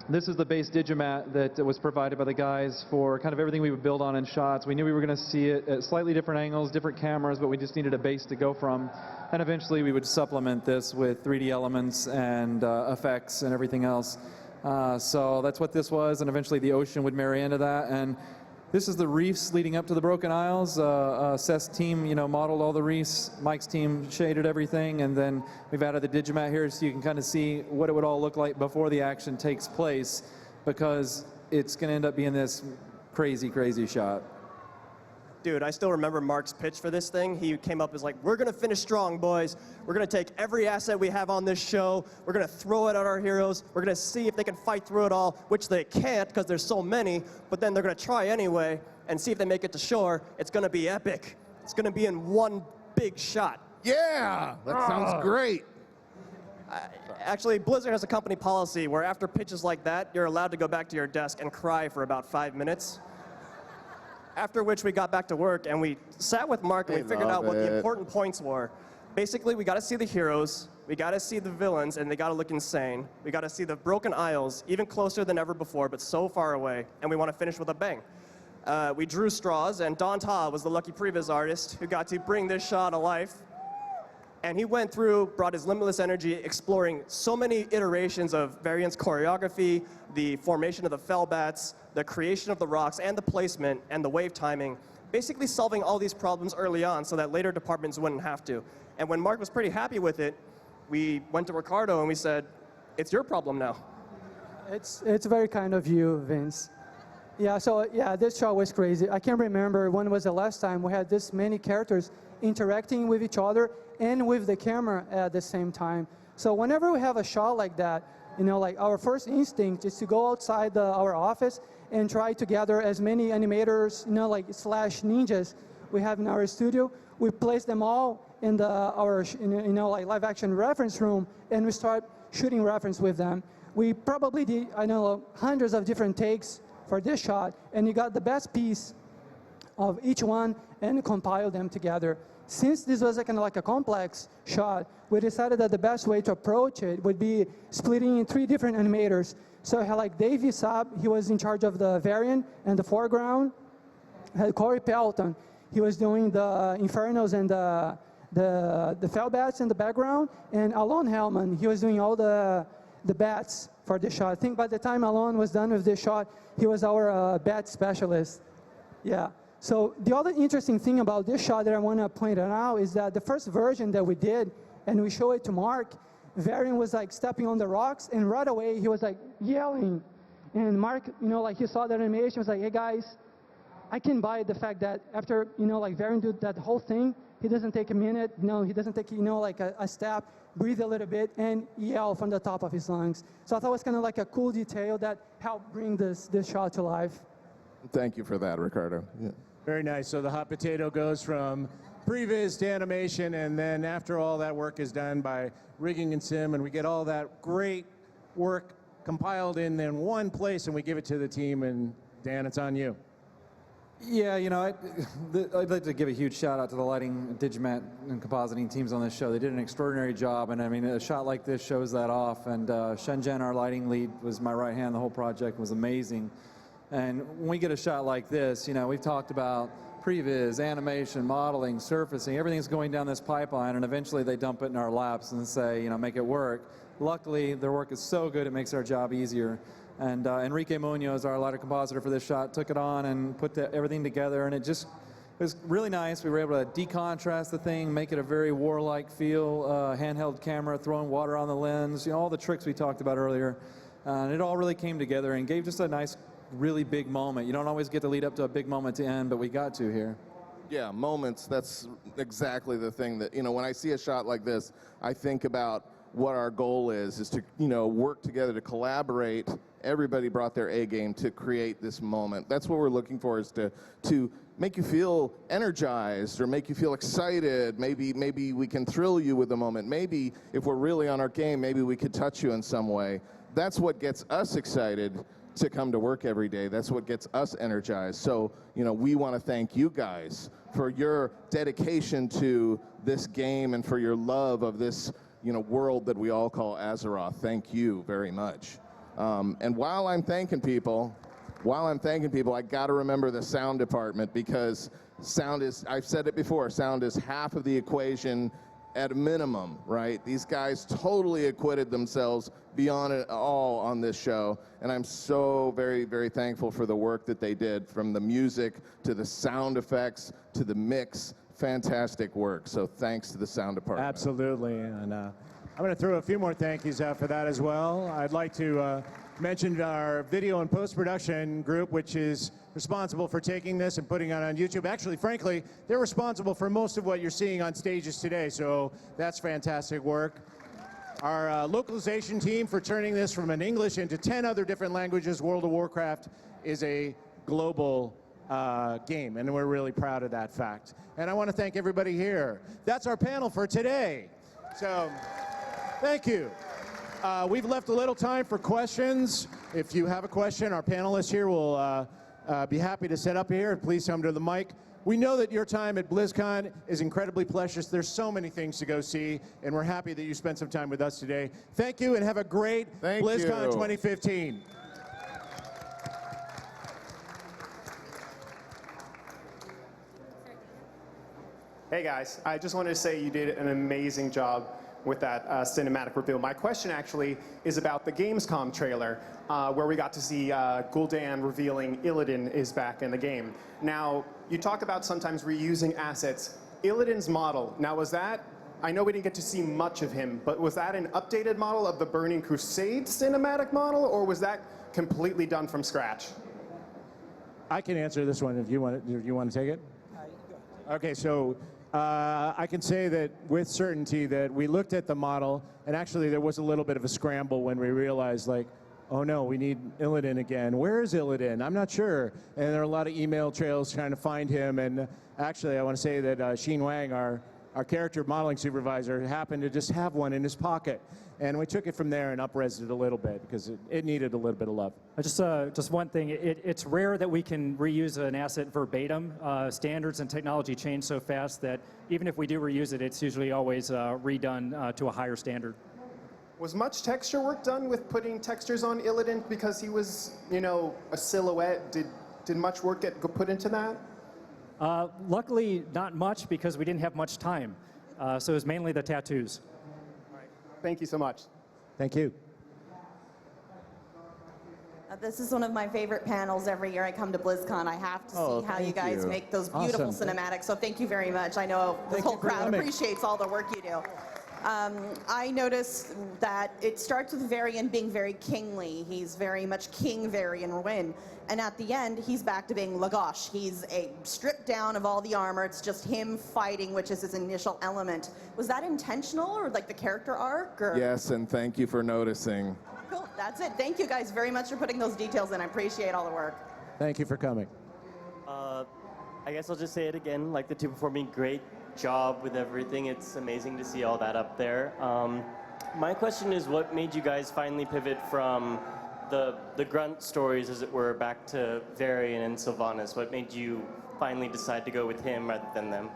This is the base Digimat that was provided by the guys for kind of everything we would build on in shots. We knew we were going to see it at slightly different angles, different cameras, but we just needed a base to go from. And eventually we would supplement this with 3D elements and effects and everything else. So that's what this was, and eventually the ocean would marry into that. And this is the reefs leading up to the Broken Isles. Seth's team, modeled all the reefs. Mike's team shaded everything, and then we've added the Digimat here so you can kind of see what it would all look like before the action takes place, because it's going to end up being this crazy, crazy shot. Dude, I still remember Mark's pitch for this thing. He came up as like, we're gonna finish strong, boys. We're gonna take every asset we have on this show. We're gonna throw it at our heroes. We're gonna see if they can fight through it all, which they can't because there's so many, but then they're gonna try anyway and see if they make it to shore. It's gonna be epic. It's gonna be in one big shot. Yeah, that sounds great. Actually, Blizzard has a company policy where after pitches like that, you're allowed to go back to your desk and cry for about 5 minutes. After which we got back to work and we sat with Mark and we figured out what the important points were. Basically, we got to see the heroes, we got to see the villains, and they got to look insane. We got to see the Broken Isles, even closer than ever before, but so far away, and we want to finish with a bang. We drew straws, and Don Ta was the lucky previz artist who got to bring this shot to life. And he went through, brought his limitless energy, exploring so many iterations of Varian's choreography, the formation of the fell bats, the creation of the rocks, and the placement, and the wave timing, basically solving all these problems early on so that later departments wouldn't have to. And when Mark was pretty happy with it, we went to Ricardo and we said, it's your problem now. It's very kind of you, Vince. Yeah, so yeah, this shot was crazy. I can't remember when was the last time we had this many characters interacting with each other and with the camera at the same time. So whenever we have a shot like that, like our first instinct is to go outside our office and try to gather as many animators, like slash ninjas we have in our studio. We place them all in our like live action reference room, and we start shooting reference with them. We probably did, hundreds of different takes for this shot, and you got the best piece of each one and compile them together. Since this was kind of like a complex shot, we decided that the best way to approach it would be splitting in 3 different animators. So I had like Dave Saab, he was in charge of the Varian and the foreground. I had Corey Pelton, he was doing the Infernos and the fell bats in the background. And Alon Hellman, he was doing all the bats for the shot. I think by the time Alon was done with this shot, he was our bat specialist. Yeah. So the other interesting thing about this shot that I want to point out is that the first version that we did, and we show it to Mark, Varian was like stepping on the rocks, and right away he was like yelling. And Mark, like he saw that animation, was like, hey guys, I can buy the fact that after, like Varian did that whole thing, he doesn't take a minute, he doesn't take, like a step, breathe a little bit, and yell from the top of his lungs. So I thought it was kind of like a cool detail that helped bring this shot to life. Thank you for that, Ricardo. Yeah. Very nice. So the hot potato goes from previs to animation, and then after all that work is done by rigging and sim, and we get all that great work compiled in one place and we give it to the team. And Dan, it's on you. Yeah, you know, I'd like to give a huge shout out to the lighting, Digimat, and compositing teams on this show. They did an extraordinary job, and I mean, a shot like this shows that off. And Shenzhen, our lighting lead, was my right hand. The whole project was amazing. And when we get a shot like this, you know, we've talked about previz, animation, modeling, surfacing, everything's going down this pipeline, and eventually they dump it in our laps and say, you know, make it work. Luckily, their work is so good, it makes our job easier. And Enrique Munoz, our lighter compositor for this shot, took it on and put everything together, and it was really nice. We were able to decontrast the thing, make it a very warlike feel, handheld camera, throwing water on the lens, you know, all the tricks we talked about earlier. And it all really came together and gave just a nice, really big moment. You don't always get to lead up to a big moment to end, but we got to here. Yeah, moments, that's exactly the thing that, you know, when I see a shot like this, I think about what our goal is to, you know, work together, to collaborate. Everybody brought their A game to create this moment. That's what we're looking for, is to make you feel energized or make you feel excited. Maybe we can thrill you with the moment. Maybe if we're really on our game, maybe we could touch you in some way. That's what gets us excited to come to work every day. That's what gets us energized. So, you know, we want to thank you guys for your dedication to this game and for your love of this, you know, world that we all call Azeroth. Thank you very much. And while I'm thanking people, I got to remember the sound department, because sound is, I've said it before, sound is half of the equation at a minimum, right? These guys totally acquitted themselves beyond it all on this show, and I'm so very, very thankful for the work that they did, from the music to the sound effects to the mix. Fantastic work. So thanks to the sound department. Absolutely. And I'm going to throw a few more thank yous out for that as well. I'd like to mention our video and post-production group, which is responsible for taking this and putting it on YouTube. Actually, frankly, they're responsible for most of what you're seeing on stages today, so that's fantastic work. Our localization team for turning this from an English into 10 other different languages. World of Warcraft is a global game, and we're really proud of that fact. And I want to thank everybody here. That's our panel for today. So, thank you. We've left a little time for questions. If you have a question, our panelists here will be happy to set up here. Please come to the mic. We know that your time at Blizzcon is incredibly precious. There's so many things to go see, and we're happy that you spent some time with us today. Thank you, and have a great BlizzCon 2015. Hey guys, I just wanted to say you did an amazing job with that cinematic reveal. My question actually is about the Gamescom trailer, where we got to see Gul'dan revealing Illidan is back in the game. Now, you talk about sometimes reusing assets. Illidan's model, now was that, I know we didn't get to see much of him, but was that an updated model of the Burning Crusade cinematic model, or was that completely done from scratch? I can answer this one if you want to take it. Okay, so I can say that with certainty that we looked at the model, and actually there was a little bit of a scramble when we realized, like, oh no, we need Illidan again. Where is Illidan? I'm not sure. And there are a lot of email trails trying to find him. And actually, I want to say that Xin Wang, our character modeling supervisor, happened to just have one in his pocket. And we took it from there and up-resed it a little bit because it needed a little bit of love. Just one thing, it's rare that we can reuse an asset verbatim. Standards and technology change so fast that even if we do reuse it, it's usually always redone to a higher standard. Was much texture work done with putting textures on Illidan because he was, you know, a silhouette? Did much work get put into that? Luckily, not much because we didn't have much time. So it was mainly the tattoos. Thank you so much. Thank you. This is one of my favorite panels every year I come to BlizzCon. I have to see how you guys make those beautiful cinematics. So thank you very much. I know the whole crowd appreciates all the work you do. I noticed that it starts with Varian being very kingly. He's very much King Varian Wrynn. And at the end, he's back to being Lagosh. He's stripped down of all the armor. It's just him fighting, which is his initial element. Was that intentional, or like the character arc? Or? Yes, and thank you for noticing. Cool, that's it. Thank you guys very much for putting those details in. I appreciate all the work. Thank you for coming. I guess I'll just say it again, like the two before me, great job with everything. It's amazing to see all that up there. My question is, what made you guys finally pivot from the grunt stories, as it were, back to Varian and Sylvanas? What made you finally decide to go with him rather than them?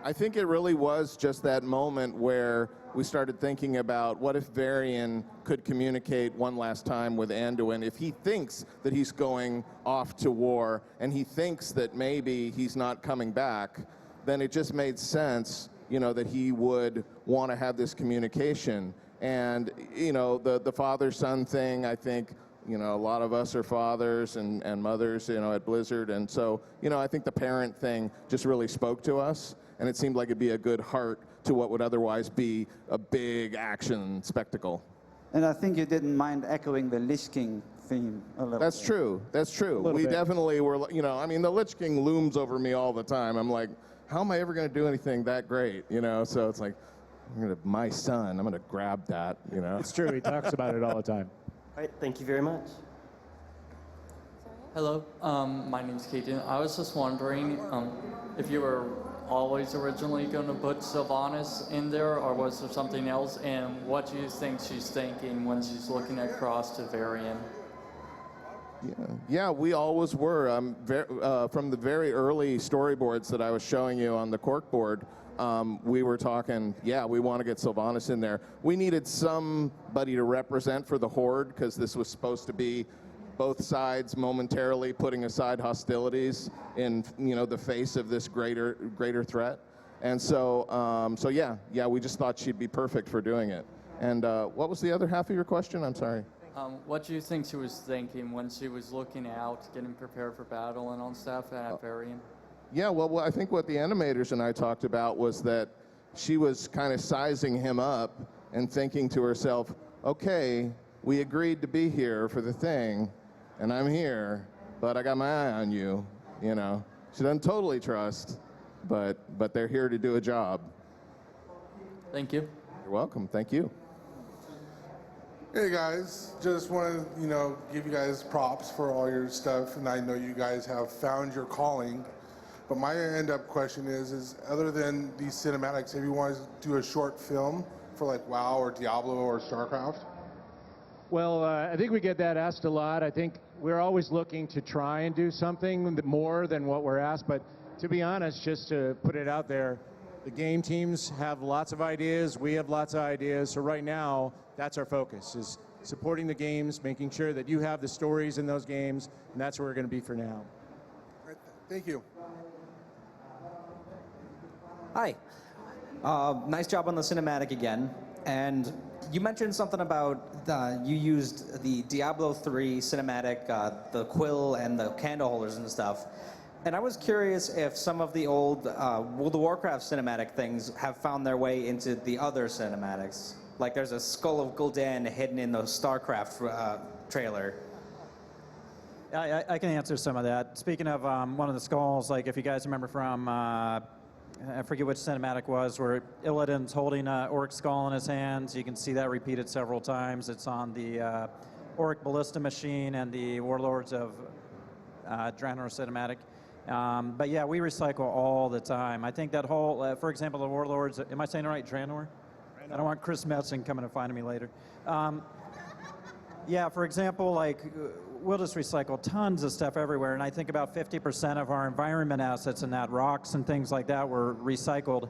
I think it really was just that moment where we started thinking about what if Varian could communicate one last time with Anduin. If he thinks that he's going off to war and he thinks that maybe he's not coming back, then it just made sense, you know, that he would want to have this communication. And, you know, the father-son thing, I think, you know, a lot of us are fathers and mothers, you know, at Blizzard. And so, you know, I think the parent thing just really spoke to us. And it seemed like it'd be a good heart to what would otherwise be a big action spectacle. And I think you didn't mind echoing the Lich King theme a little That's bit. true. That's true. We definitely were, you know, I mean, the Lich King looms over me all the time. I'm like, how am I ever going to do anything that great, you know? So it's like, my son, I'm going to grab that, you know? It's true. He talks about it all the time. All right, thank you very much. Hello, my name's Keaton. I was just wondering if you were always originally going to put Sylvanas in there, or was there something else? And what do you think she's thinking when she's looking across to Varian? Yeah, we always were. From the very early storyboards that I was showing you on the corkboard, we were talking, yeah, we want to get Sylvanas in there. We needed somebody to represent for the Horde, because this was supposed to be both sides momentarily putting aside hostilities in, you know, the face of this greater threat. And so, yeah, we just thought she'd be perfect for doing it. And what was the other half of your question? I'm sorry. What do you think she was thinking when she was looking out, getting prepared for battle and all stuff at Varian? Yeah, well, I think what the animators and I talked about was that she was kind of sizing him up and thinking to herself, okay, we agreed to be here for the thing, and I'm here, but I got my eye on you, you know. She doesn't totally trust, but they're here to do a job. Thank you. You're welcome. Thank you. Hey guys, just want to, you know, give you guys props for all your stuff, and I know you guys have found your calling. But my end-up question is other than these cinematics, have you wanted to do a short film for like WoW or Diablo or StarCraft? Well, I think we get that asked a lot. I think we're always looking to try and do something more than what we're asked. But to be honest, just to put it out there, the game teams have lots of ideas. We have lots of ideas. So right now, that's our focus, is supporting the games, making sure that you have the stories in those games, and that's where we're going to be for now. Right, thank you. Hi. Nice job on the cinematic again. And you mentioned something about you used the Diablo 3 cinematic, the quill and the candle holders and stuff. And I was curious if some of the old World of Warcraft cinematic things have found their way into the other cinematics. Like there's a Skull of Gul'dan hidden in the StarCraft trailer. I can answer some of that. Speaking of one of the skulls, like if you guys remember from, I forget which cinematic was, where Illidan's holding an orc skull in his hands. You can see that repeated several times. It's on the orc ballista machine and the Warlords of Draenor cinematic. But yeah, we recycle all the time. I think that whole, for example, the Warlords, am I saying it right, Draenor? I don't want Chris Metzing coming and finding me later. Yeah, for example, like, we'll just recycle tons of stuff everywhere, and I think about 50% of our environment assets in that, rocks and things like that, were recycled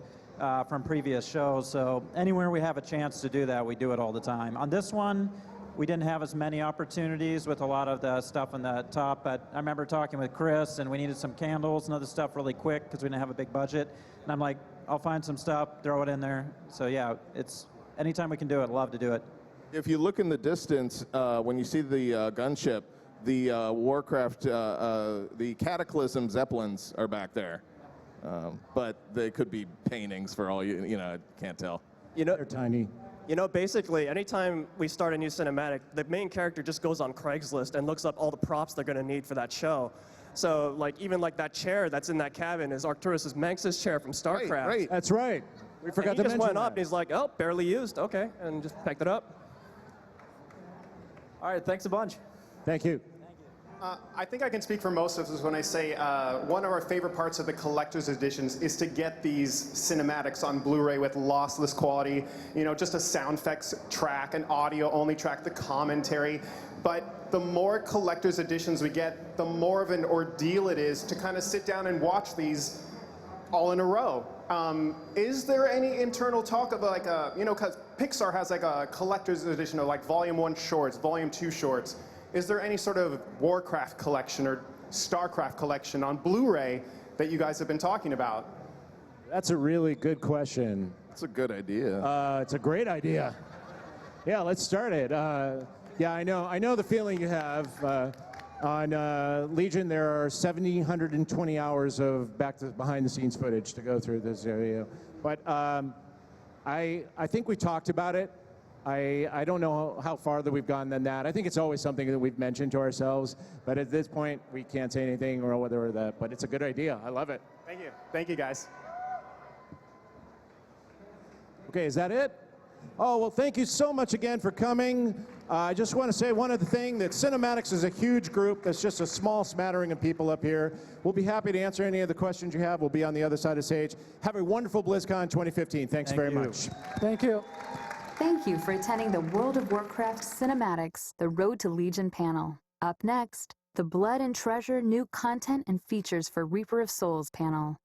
from previous shows. So anywhere we have a chance to do that, we do it all the time. On this one, we didn't have as many opportunities with a lot of the stuff on the top, but I remember talking with Chris, and we needed some candles and other stuff really quick because we didn't have a big budget. And I'm like, I'll find some stuff, throw it in there. So yeah, it's anytime we can do it, love to do it. If you look in the distance, when you see the gunship, the Warcraft, the Cataclysm Zeppelins are back there. But they could be paintings for all you know, can't tell. You know, They're tiny. You know, basically, anytime we start a new cinematic, the main character just goes on Craigslist and looks up all the props they're going to need for that show. So, like, even like that chair that's in that cabin is Arcturus' Manx's chair from StarCraft. Right. That's right. We forgot to mention He just went that. up and he's like, oh, barely used. Okay, and just picked it up. All right, thanks a bunch. Thank you. I think I can speak for most of us when I say one of our favorite parts of the collector's editions is to get these cinematics on Blu-ray with lossless quality, you know, just a sound effects track, an audio only track, the commentary. But the more collector's editions we get, the more of an ordeal it is to kind of sit down and watch these all in a row. Is there any internal talk of like a, you know, because Pixar has like a collector's edition of like Volume 1 shorts, Volume 2 shorts. Is there any sort of Warcraft collection or StarCraft collection on Blu-ray that you guys have been talking about? That's a really good question. It's a good idea. It's a great idea. Yeah, let's start it. Yeah, I know the feeling you have. On Legion, there are 1,720 hours of behind-the-scenes footage to go through this area. But I think we talked about it. I don't know how farther we've gone than that. I think it's always something that we've mentioned to ourselves, but at this point, we can't say anything or whether or that, but it's a good idea. I love it. Thank you. Thank you, guys. Okay, is that it? Oh, well, thank you so much again for coming. I just want to say one other thing, that Cinematics is a huge group. That's just a small smattering of people up here. We'll be happy to answer any of the questions you have. We'll be on the other side of the stage. Have a wonderful BlizzCon 2015. Thanks very much. Thank you. Thank you for attending the World of Warcraft Cinematics, the Road to Legion panel. Up next, the Blood and Treasure new content and features for Reaper of Souls panel.